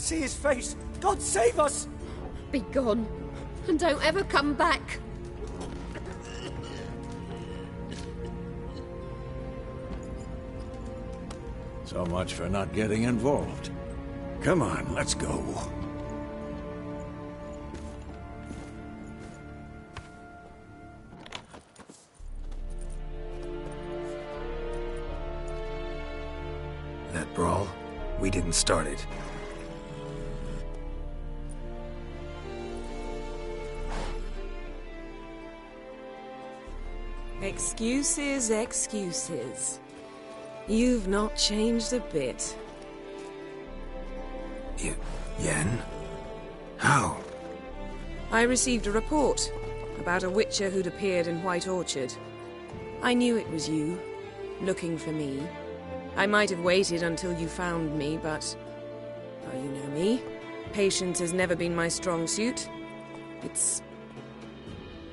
see his face! God save us! Be gone, and don't ever come back. So much for not getting involved. Come on, let's go. That brawl, we didn't start it. Excuses, excuses. You've not changed a bit. Yen? How? I received a report about a Witcher who'd appeared in White Orchard. I knew it was you, looking for me. I might have waited until you found me, but... well, you know me. Patience has never been my strong suit. It's...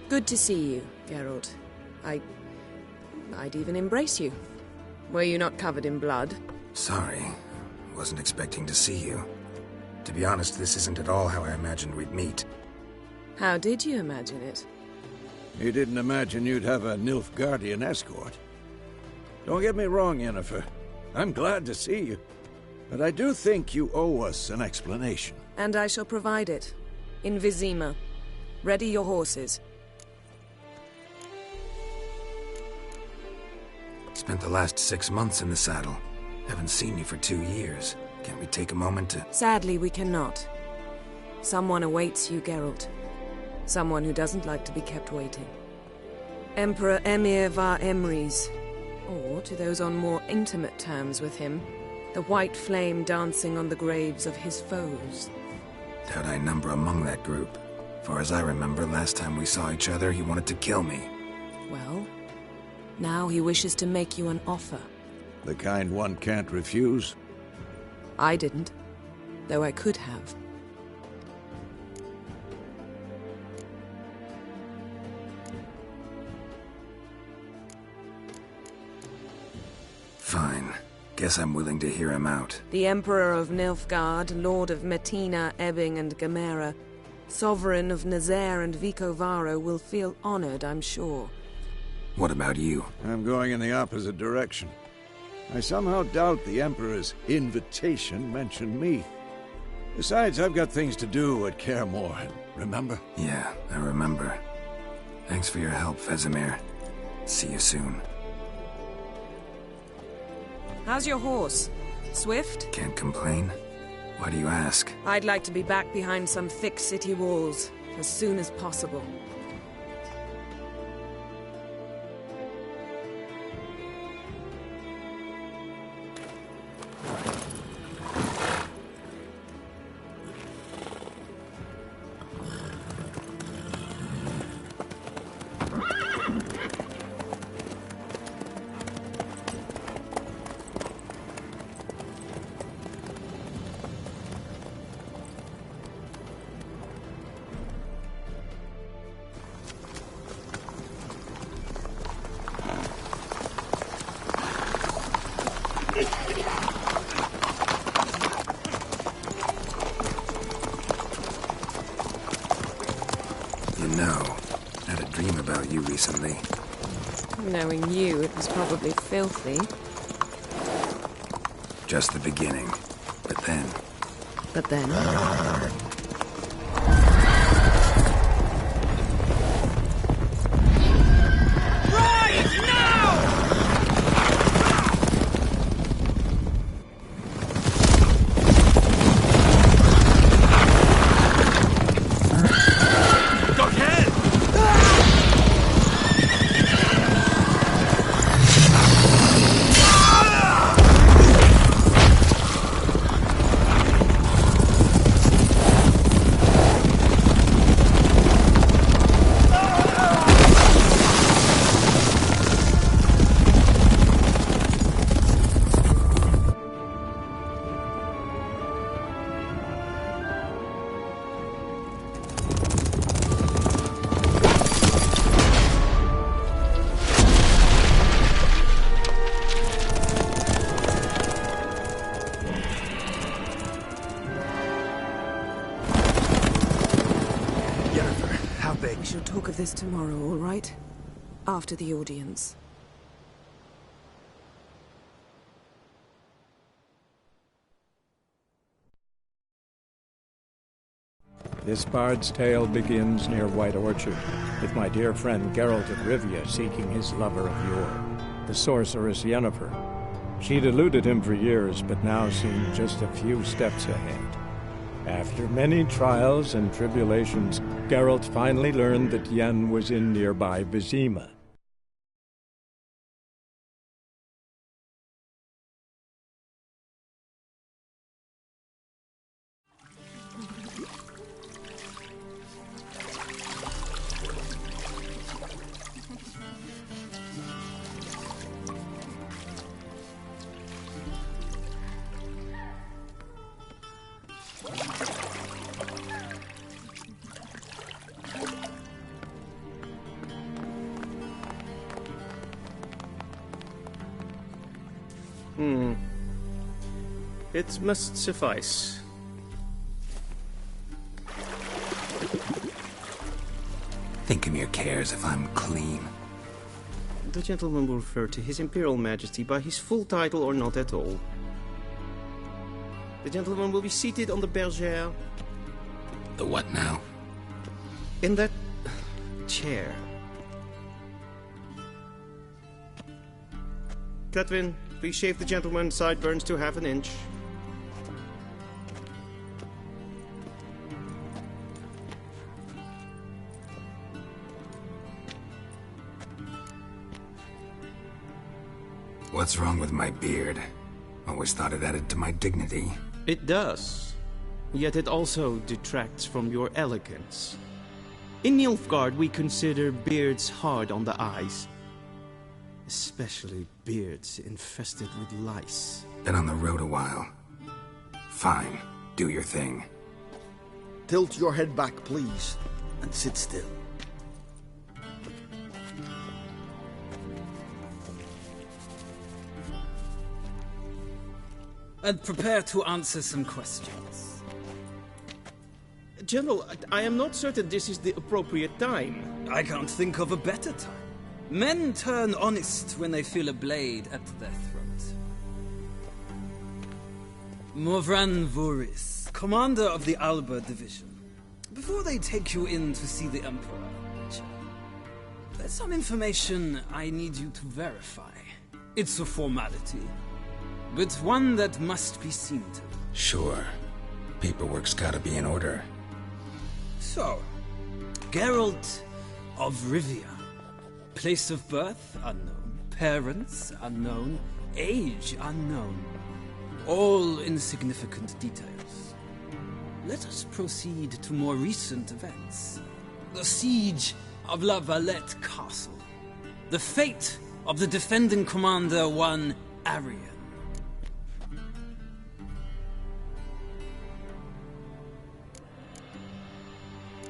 good to see you, Geralt. I'd even embrace you. Were you not covered in blood? Sorry. Wasn't expecting to see you. To be honest, this isn't at all how I imagined we'd meet. How did you imagine it? You didn't imagine you'd have a Nilfgaardian escort. Don't get me wrong, Yennefer. I'm glad to see you. But I do think you owe us an explanation. And I shall provide it. In Vizima. Ready your horses. Spent the last 6 months in the saddle. Haven't seen you for 2 years. Can't we take a moment to... Sadly, we cannot. Someone awaits you, Geralt. Someone who doesn't like to be kept waiting. Emperor Emir var Emrys. Or, to those on more intimate terms with him, the white flame dancing on the graves of his foes. Doubt I number among that group. Far as I remember, last time we saw each other, he wanted to kill me. Well, now he wishes to make you an offer. The kind one can't refuse? I didn't, though I could have. Fine. Guess I'm willing to hear him out. The Emperor of Nilfgaard, Lord of Metina, Ebbing and Gamera, Sovereign of Nazaire and Vicovaro will feel honored, I'm sure. What about you? I'm going in the opposite direction. I somehow doubt the Emperor's invitation mentioned me. Besides, I've got things to do at Kaer Morhen, remember? Yeah, I remember. Thanks for your help, Vesemir. See you soon. How's your horse? Swift? Can't complain. Why do you ask? I'd like to be back behind some thick city walls as soon as possible. You know, I had a dream about you recently. Knowing you, it was probably filthy. Just the beginning. But then... But then... shall talk of this tomorrow, all right? After the audience. This bard's tale begins near White Orchard, with my dear friend Geralt of Rivia seeking his lover of yore, the sorceress Yennefer. She'd eluded him for years, but now seemed just a few steps ahead. After many trials and tribulations, Geralt finally learned that Yen was in nearby Vizima. It must suffice. Thinking cares if I'm clean. The gentleman will refer to His Imperial Majesty by his full title or not at all. The gentleman will be seated on the bergère. The what now? In that chair. Catwin, please shave the gentleman's sideburns to half an inch. What's wrong with my beard? Always thought it added to my dignity. It does. Yet it also detracts from your elegance. In Nilfgaard, we consider beards hard on the eyes. Especially beards infested with lice. Been on the road a while. Fine. Do your thing. Tilt your head back, please, and sit still. And prepare to answer some questions. General, I am not certain this is the appropriate time. I can't think of a better time. Men turn honest when they feel a blade at their throat. Morvran Vuris, commander of the Alba Division. Before they take you in to see the Emperor, Witcher, there's some information I need you to verify. It's a formality, but one that must be seen to. Sure. Paperwork's gotta be in order. So, Geralt of Rivia. Place of birth unknown. Parents unknown. Age unknown. All insignificant details. Let us proceed to more recent events. The siege of La Valette Castle. The fate of the defending commander, one Arian.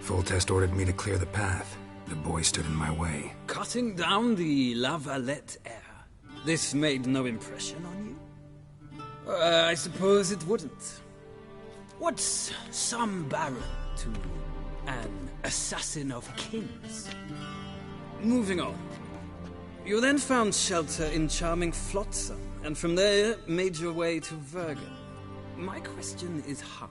Foltest ordered me to clear the path. The boy stood in my way. Cutting down the La Valette heir. This made no impression on you? I suppose it wouldn't. What's some baron to an assassin of kings? Moving on. You then found shelter in charming Flotsam, and from there made your way to Vergen. My question is how?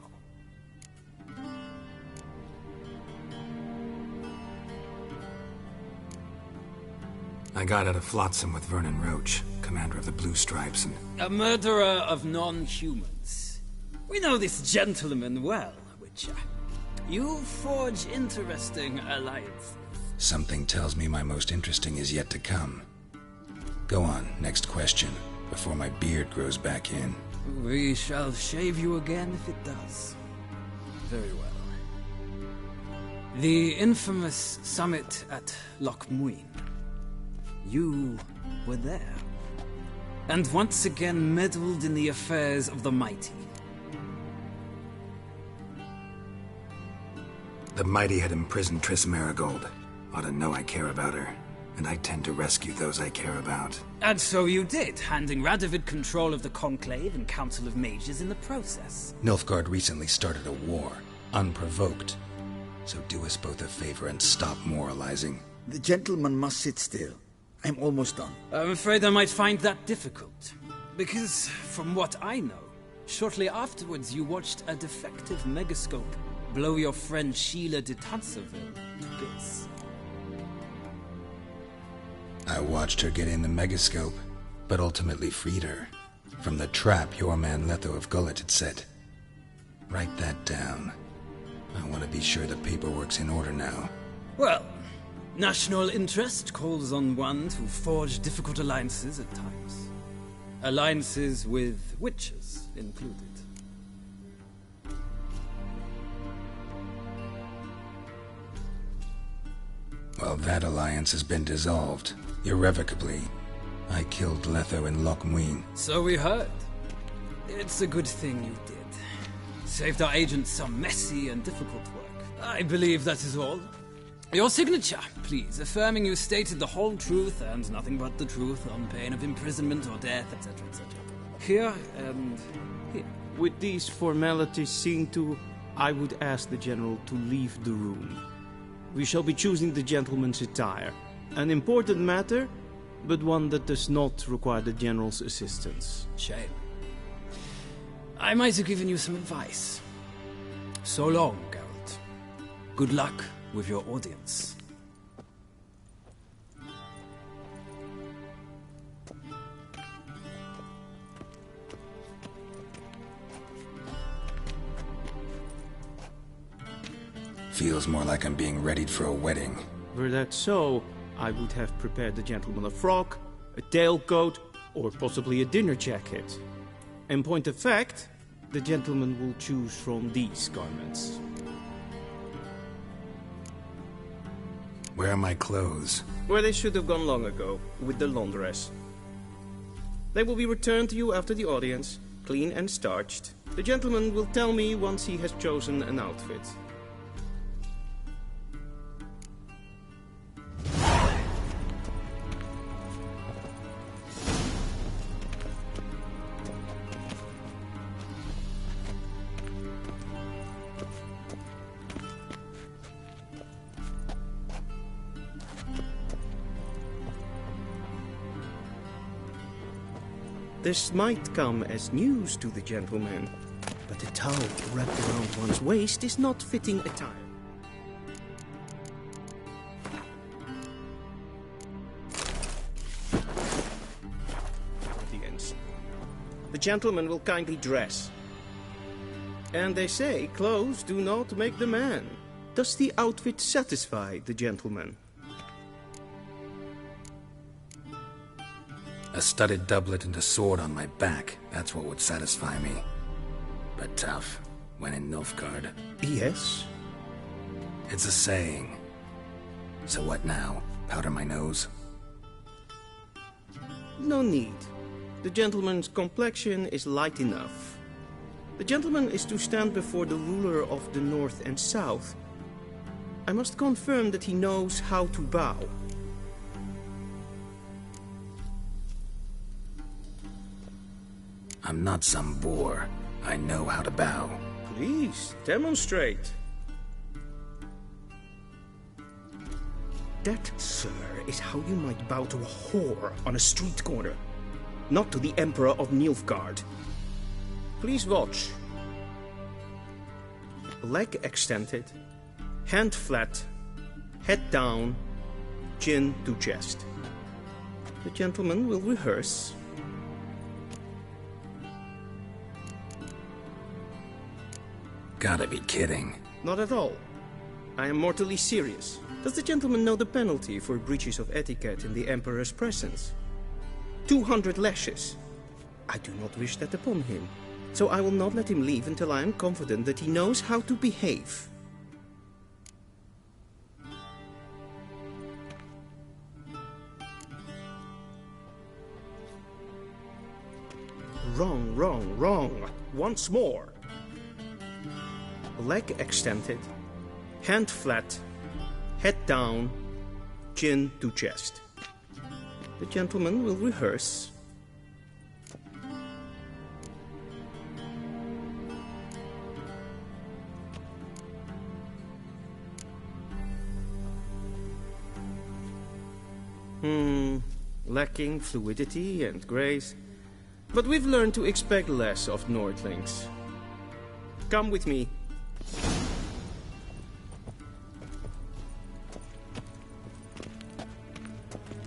I got out of Flotsam with Vernon Roach, commander of the Blue Stripes, and... A murderer of non-humans. We know this gentleman well, Witcher. You forge interesting alliances. Something tells me my most interesting is yet to come. Go on, next question, before my beard grows back in. We shall shave you again if it does. Very well. The infamous summit at Loch Muin. You were there, and once again meddled in the affairs of the mighty. The mighty had imprisoned Triss Marigold. Ought to know I care about her, and I tend to rescue those I care about. And so you did, handing Radovid control of the Conclave and Council of Mages in the process. Nilfgaard recently started a war, unprovoked. So do us both a favor and stop moralizing. The gentleman must sit still. I'm almost done. I'm afraid I might find that difficult. Because, from what I know, shortly afterwards you watched a defective megascope blow your friend Sheila de Tanserville to bits. I watched her get in the megascope, but ultimately freed her from the trap your man Letho of Gullet had set. Write that down. I want to be sure the paperwork's in order now. Well, national interest calls on one to forge difficult alliances at times. Alliances with witches included. Well, that alliance has been dissolved, irrevocably. I killed Letho in Loch Muin. So we heard. It's a good thing you did. Saved our agent some messy and difficult work. I believe that is all. Your signature, please, affirming you stated the whole truth and nothing but the truth on pain of imprisonment or death, etc., etc. Here and here. With these formalities seen to, I would ask the General to leave the room. We shall be choosing the gentleman's attire. An important matter, but one that does not require the General's assistance. Shame. I might have given you some advice. So long, Geralt. Good luck with your audience. Feels more like I'm being readied for a wedding. Were that so, I would have prepared the gentleman a frock, a tailcoat, or possibly a dinner jacket. In point of fact, the gentleman will choose from these garments. Where are my clothes? Where they should have gone long ago, with the laundress. They will be returned to you after the audience, clean and starched. The gentleman will tell me once he has chosen an outfit. This might come as news to the gentleman, but a towel wrapped around one's waist is not fitting attire. The gentleman will kindly dress. And they say clothes do not make the man. Does the outfit satisfy the gentleman? A studded doublet and a sword on my back. That's what would satisfy me. But tough, when in Nilfgaard. Yes. It's a saying. So what now? Powder my nose? No need. The gentleman's complexion is light enough. The gentleman is to stand before the ruler of the North and South. I must confirm that he knows how to bow. I'm not some boor. I know how to bow. Please, demonstrate. That, sir, is how you might bow to a whore on a street corner, not to the Emperor of Nilfgaard. Please watch. Leg extended, hand flat, head down, chin to chest. The gentleman will rehearse. Gotta be kidding. Not at all. I am mortally serious. Does the gentleman know the penalty for breaches of etiquette in the Emperor's presence? 200 lashes. I do not wish that upon him, so I will not let him leave until I am confident that he knows how to behave. Wrong, wrong, wrong. Once more. Leg extended, hand flat, head down, chin to chest. The gentleman will rehearse. lacking fluidity and grace. But we've learned to expect less of Nordlings. Come with me.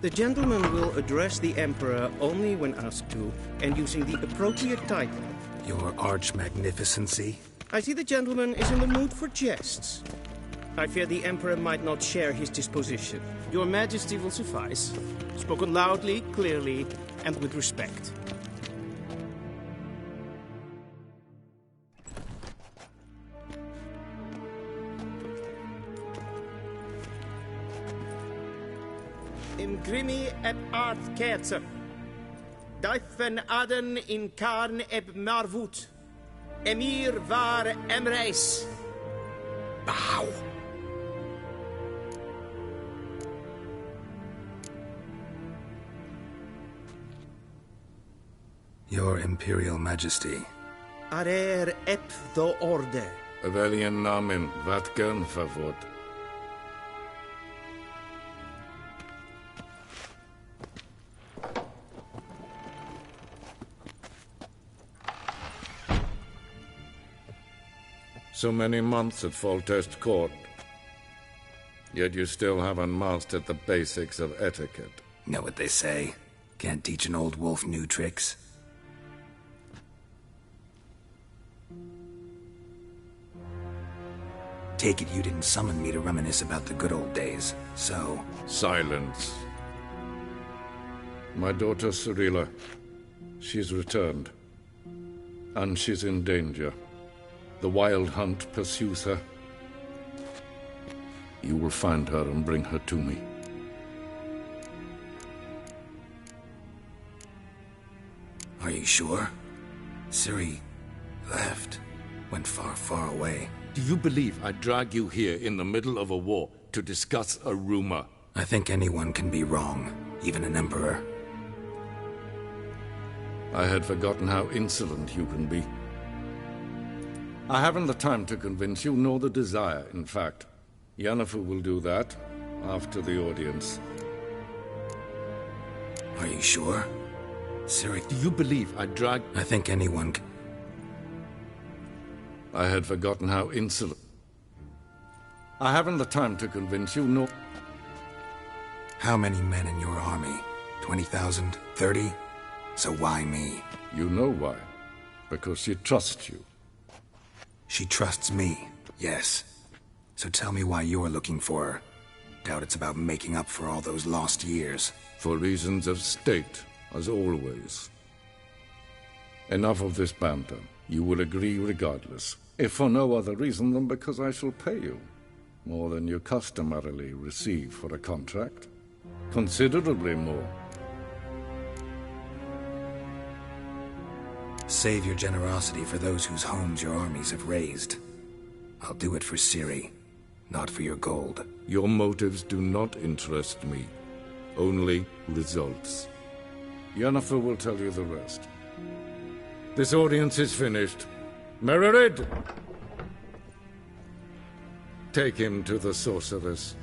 The gentleman will address the Emperor only when asked to, and using the appropriate title. Your Arch-Magnificency? I see the gentleman is in the mood for jests. I fear the Emperor might not share his disposition. Your Majesty will suffice. Spoken loudly, clearly, and with respect. Imgrimi eb art kerzer. Daifen aden in karn eb marvut. Emir var emreis. Bow! Your Imperial Majesty. Arer ep the orde. Velian namen, vatgen favot. So many months at Foltest Court. Yet you still haven't mastered the basics of etiquette. Know what they say? Can't teach an old wolf new tricks. Take it you didn't summon me to reminisce about the good old days, so... Silence. My daughter Cirilla, she's returned. And she's in danger. The Wild Hunt pursues her. You will find her and bring her to me. Are you sure? Ciri left. Went far, far away. Do you believe I drag you here in the middle of a war to discuss a rumor? I think anyone can be wrong, even an emperor. I had forgotten how insolent you can be. I haven't the time to convince you, nor the desire, in fact. Yennefer will do that after the audience. Are you sure? Ciri... Do you believe I drag... I think anyone can... I had forgotten how insolent... I haven't the time to convince you, nor... How many men in your army? 20,000? 30? So why me? You know why. Because she trusts you. She trusts me, yes. So tell me why you're looking for her. Doubt it's about making up for all those lost years. For reasons of state, as always. Enough of this banter. You will agree regardless. If for no other reason than because I shall pay you. More than you customarily receive for a contract. Considerably more. Save your generosity for those whose homes your armies have razed. I'll do it for Ciri, not for your gold. Your motives do not interest me. Only results. Yennefer will tell you the rest. This audience is finished. Mererid! Take him to the sorceress.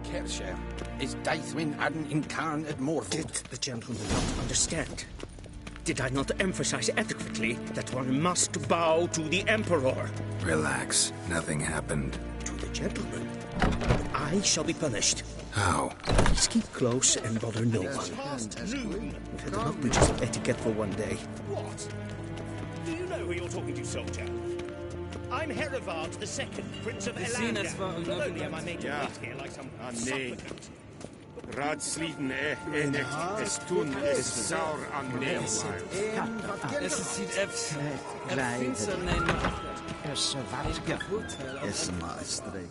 Kershire is Daithwin Adden incarnate Morford. Did the gentleman not understand? Did I not emphasize adequately that one must bow to the Emperor? Relax. Nothing happened. To the gentleman? I shall be punished. How? Please keep close and bother no one. We've had enough breaches of etiquette for one day. What? Do you know who you're talking to, soldier? I'm Herivard II, Prince of Elander. Not only am I made to wait here like some supplicant. Raadsliden enig is toen is saur aan neerwaard. Es sieht efs. Finster nemen. Es watke. Es maestre.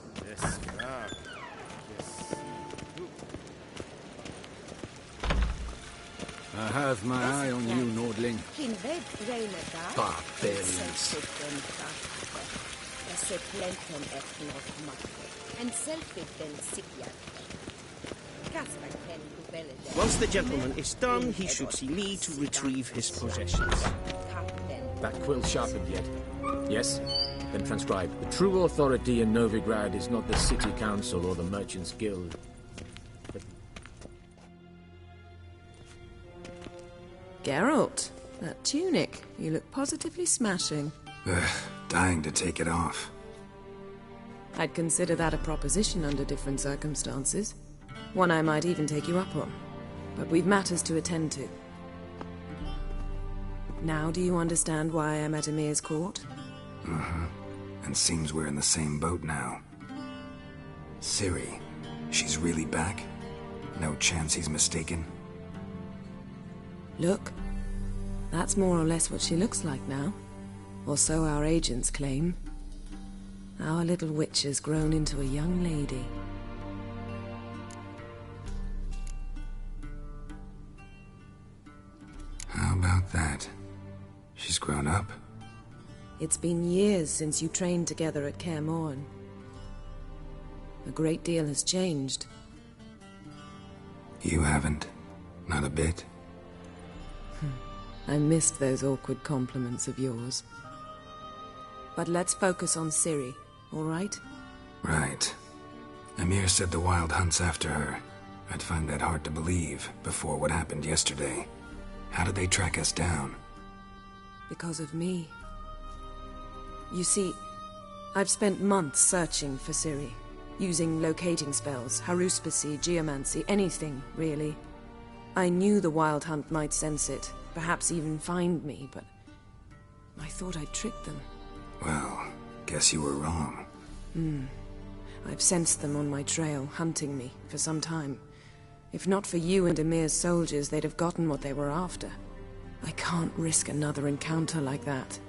I have my eye on you, Nordling. Barbarians. Once the gentleman is done, he should see me to retrieve his possessions. That quill sharpened yet? Yes? Then transcribe. The true authority in Novigrad is not the city council or the merchants' guild. Geralt, that tunic. You look positively smashing. Dying to take it off. I'd consider that a proposition under different circumstances. One I might even take you up on. But we've matters to attend to. Now do you understand why I'm at Emir's court? Uh-huh. And seems we're in the same boat now. Ciri, she's really back? No chance he's mistaken? Look, that's more or less what she looks like now. Or so our agents claim. Our little witch has grown into a young lady. How about that? She's grown up? It's been years since you trained together at Kaer Morhen. A great deal has changed. You haven't? Not a bit? I missed those awkward compliments of yours. But let's focus on Ciri, all right? Right. Emir said the Wild Hunt's after her. I'd find that hard to believe before what happened yesterday. How did they track us down? Because of me. You see, I've spent months searching for Ciri, using locating spells, haruspicy, geomancy, anything, really. I knew the Wild Hunt might sense it, perhaps even find me, but I thought I'd tricked them. Well, guess you were wrong. I've sensed them on my trail, hunting me, for some time. If not for you and Emir's soldiers, they'd have gotten what they were after. I can't risk another encounter like that.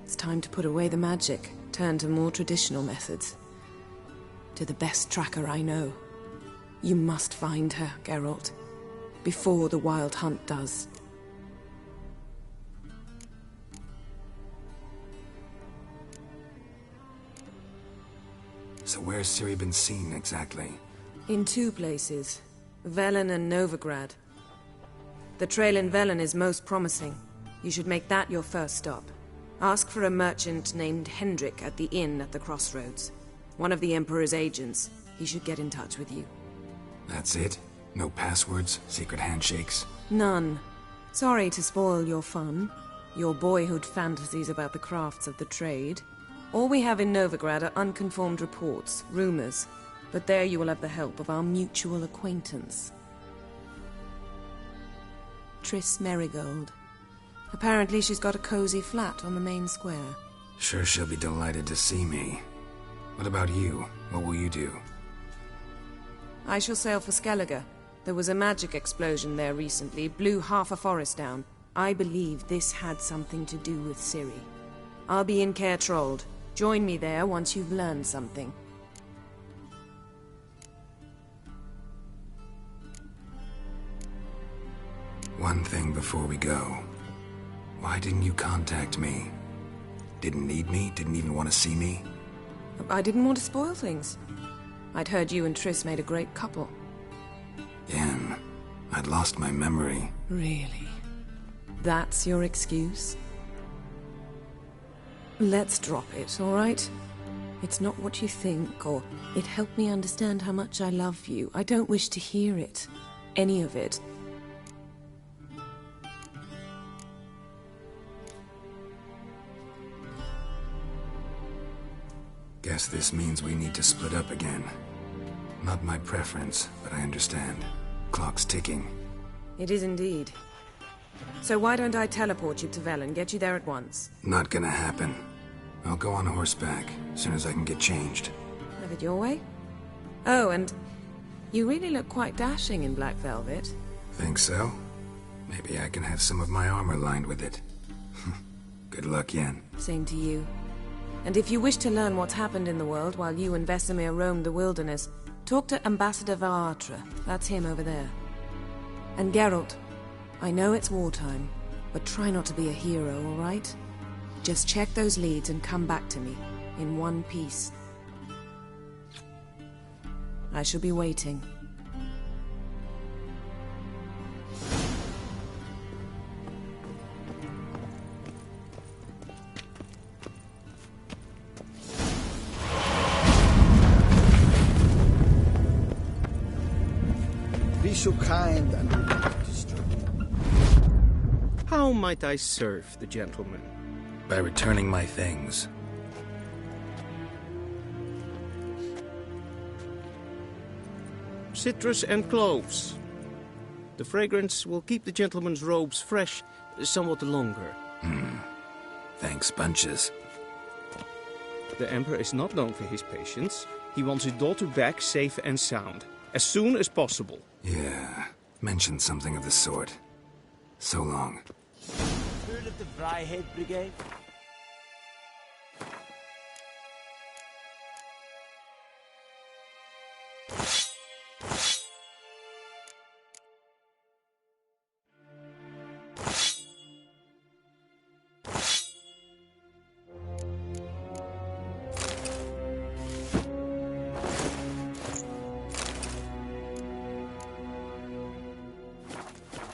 It's time to put away the magic, turn to more traditional methods. To the best tracker I know. You must find her, Geralt. Before the Wild Hunt does. So where's Ciri been seen, exactly? In two places. Velen and Novigrad. The trail in Velen is most promising. You should make that your first stop. Ask for a merchant named Hendrik at the inn at the crossroads. One of the Emperor's agents. He should get in touch with you. That's it? No passwords? Secret handshakes? None. Sorry to spoil your fun. Your boyhood fantasies about the crafts of the trade. All we have in Novigrad are unconfirmed reports, rumors. But there you will have the help of our mutual acquaintance. Triss Merigold. Apparently she's got a cozy flat on the main square. Sure she'll be delighted to see me. What about you? What will you do? I shall sail for Skellige. There was a magic explosion there recently, blew half a forest down. I believe this had something to do with Ciri. I'll be in Caer Trold. Join me there once you've learned something. One thing before we go. Why didn't you contact me? Didn't need me? Didn't even want to see me? I didn't want to spoil things. I'd heard you and Triss made a great couple. Yen, I'd lost my memory. Really? That's your excuse? Let's drop it, all right? It's not what you think, or it helped me understand how much I love you. I don't wish to hear it. Any of it. Guess this means we need to split up again. Not my preference, but I understand. Clock's ticking. It is indeed. So why don't I teleport you to Velen, get you there at once? Not gonna happen. I'll go on horseback, as soon as I can get changed. Have it your way? Oh, and you really look quite dashing in black velvet. Think so? Maybe I can have some of my armor lined with it. Good luck, Yen. Same to you. And if you wish to learn what's happened in the world while you and Vesemir roamed the wilderness, talk to Ambassador Varatra. That's him over there. And Geralt, I know it's wartime, but try not to be a hero, all right? Just check those leads and come back to me, in one piece. I shall be waiting. so kind and will not disturb you. How might I serve the gentleman? By returning my things. Citrus and cloves. The fragrance will keep the gentleman's robes fresh somewhat longer. Thanks, bunches. The Emperor is not known for his patience. He wants his daughter back safe and sound, as soon as possible. Yeah, mentioned something of the sort. So long. Heard of the Vryhead Brigade?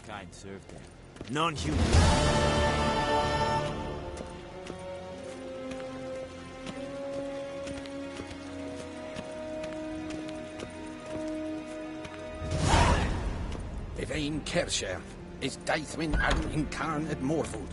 Kind served there. Non-human. Evain Kersher is Daithwin Adden in Karn at Morfold.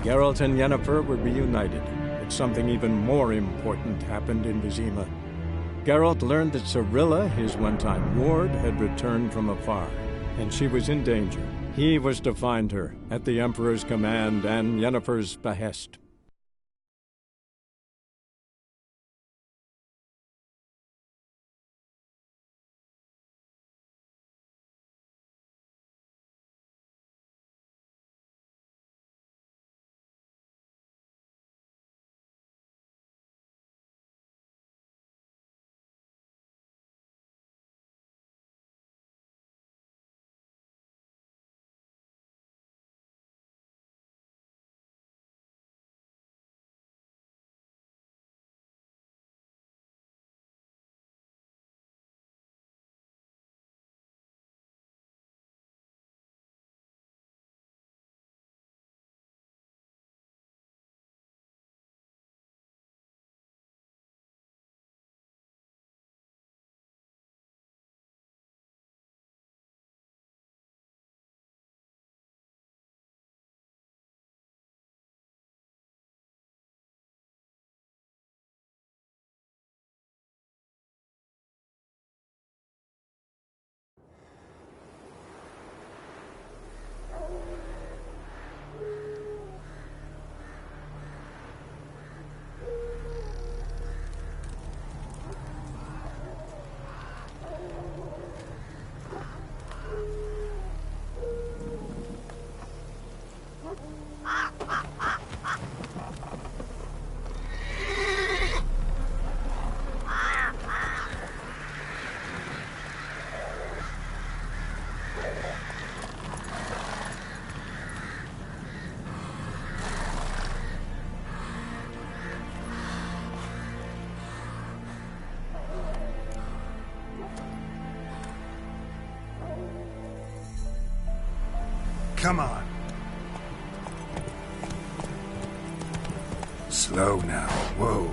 Geralt and Yennefer were reunited, but something even more important happened in Vizima. Geralt learned that Cirilla, his one-time ward, had returned from afar, and she was in danger. He was to find her, at the Emperor's command and Yennefer's behest. Come on. Slow now. Whoa.